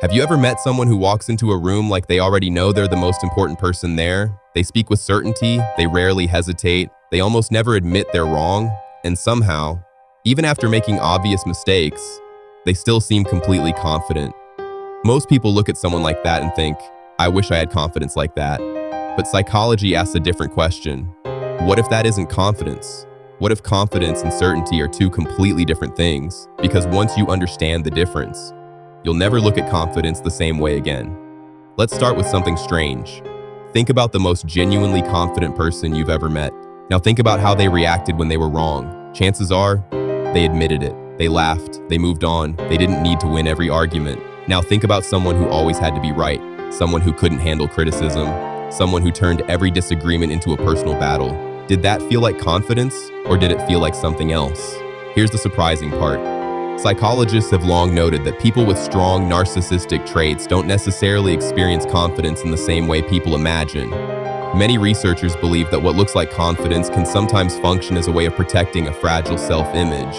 Have you ever met someone who walks into a room like they already know they're the most important person there? They speak with certainty, they rarely hesitate, they almost never admit they're wrong, and somehow, even after making obvious mistakes, they still seem completely confident. Most people look at someone like that and think, I wish I had confidence like that. But psychology asks a different question. What if that isn't confidence? What if confidence and certainty are two completely different things? Because once you understand the difference, you'll never look at confidence the same way again. Let's start with something strange. Think about the most genuinely confident person you've ever met. Now think about how they reacted when they were wrong. Chances are, they admitted it. They laughed, they moved on, they didn't need to win every argument. Now think about someone who always had to be right, someone who couldn't handle criticism, someone who turned every disagreement into a personal battle. Did that feel like confidence, or did it feel like something else? Here's the surprising part. Psychologists have long noted that people with strong narcissistic traits don't necessarily experience confidence in the same way people imagine. Many researchers believe that what looks like confidence can sometimes function as a way of protecting a fragile self-image.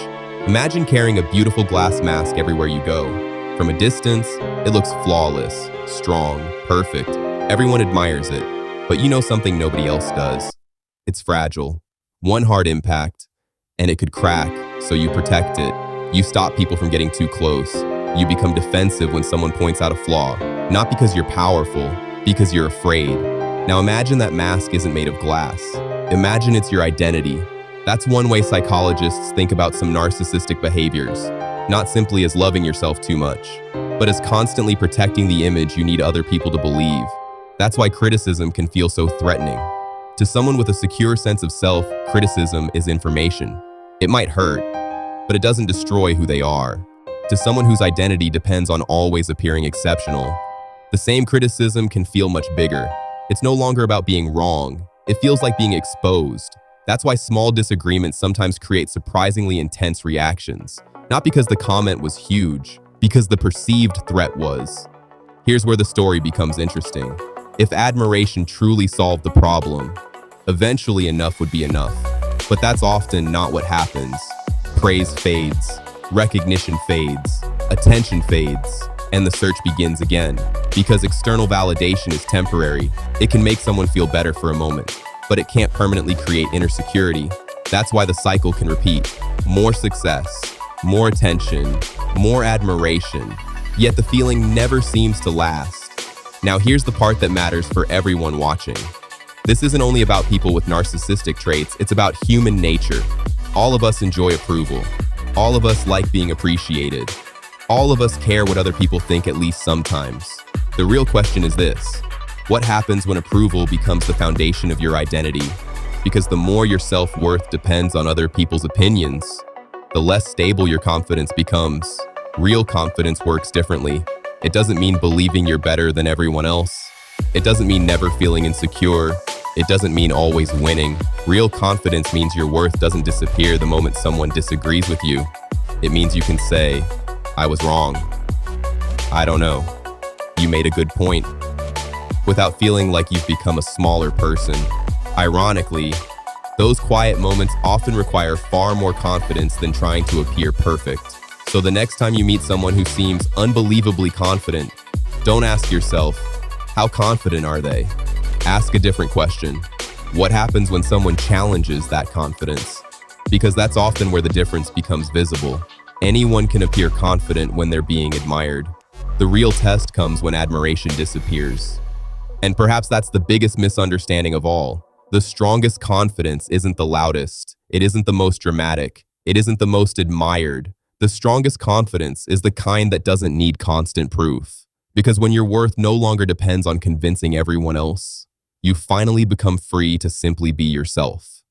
Imagine carrying a beautiful glass mask everywhere you go. From a distance, it looks flawless, strong, perfect. Everyone admires it, but you know something nobody else does. It's fragile. One hard impact, and it could crack, so you protect it. You stop people from getting too close. You become defensive when someone points out a flaw, not because you're powerful, because you're afraid. Now imagine that mask isn't made of glass. Imagine it's your identity. That's one way psychologists think about some narcissistic behaviors, not simply as loving yourself too much, but as constantly protecting the image you need other people to believe. That's why criticism can feel so threatening. To someone with a secure sense of self, criticism is information. It might hurt, but it doesn't destroy who they are. To someone whose identity depends on always appearing exceptional, the same criticism can feel much bigger. It's no longer about being wrong. It feels like being exposed. That's why small disagreements sometimes create surprisingly intense reactions. Not because the comment was huge, because the perceived threat was. Here's where the story becomes interesting. If admiration truly solved the problem, eventually enough would be enough. But that's often not what happens. Praise fades, recognition fades, attention fades, and the search begins again. Because external validation is temporary, it can make someone feel better for a moment, but it can't permanently create inner security. That's why the cycle can repeat. More success, more attention, more admiration, yet the feeling never seems to last. Now here's the part that matters for everyone watching. This isn't only about people with narcissistic traits, it's about human nature. All of us enjoy approval. All of us like being appreciated. All of us care what other people think at least sometimes. The real question is this: what happens when approval becomes the foundation of your identity? Because the more your self-worth depends on other people's opinions, the less stable your confidence becomes. Real confidence works differently. It doesn't mean believing you're better than everyone else. It doesn't mean never feeling insecure. It doesn't mean always winning. Real confidence means your worth doesn't disappear the moment someone disagrees with you. It means you can say, I was wrong. I don't know. You made a good point. Without feeling like you've become a smaller person. Ironically, those quiet moments often require far more confidence than trying to appear perfect. So the next time you meet someone who seems unbelievably confident, don't ask yourself, how confident are they? Ask a different question. What happens when someone challenges that confidence? Because that's often where the difference becomes visible. Anyone can appear confident when they're being admired. The real test comes when admiration disappears. And perhaps that's the biggest misunderstanding of all. The strongest confidence isn't the loudest. It isn't the most dramatic. It isn't the most admired. The strongest confidence is the kind that doesn't need constant proof. Because when your worth no longer depends on convincing everyone else, you finally become free to simply be yourself.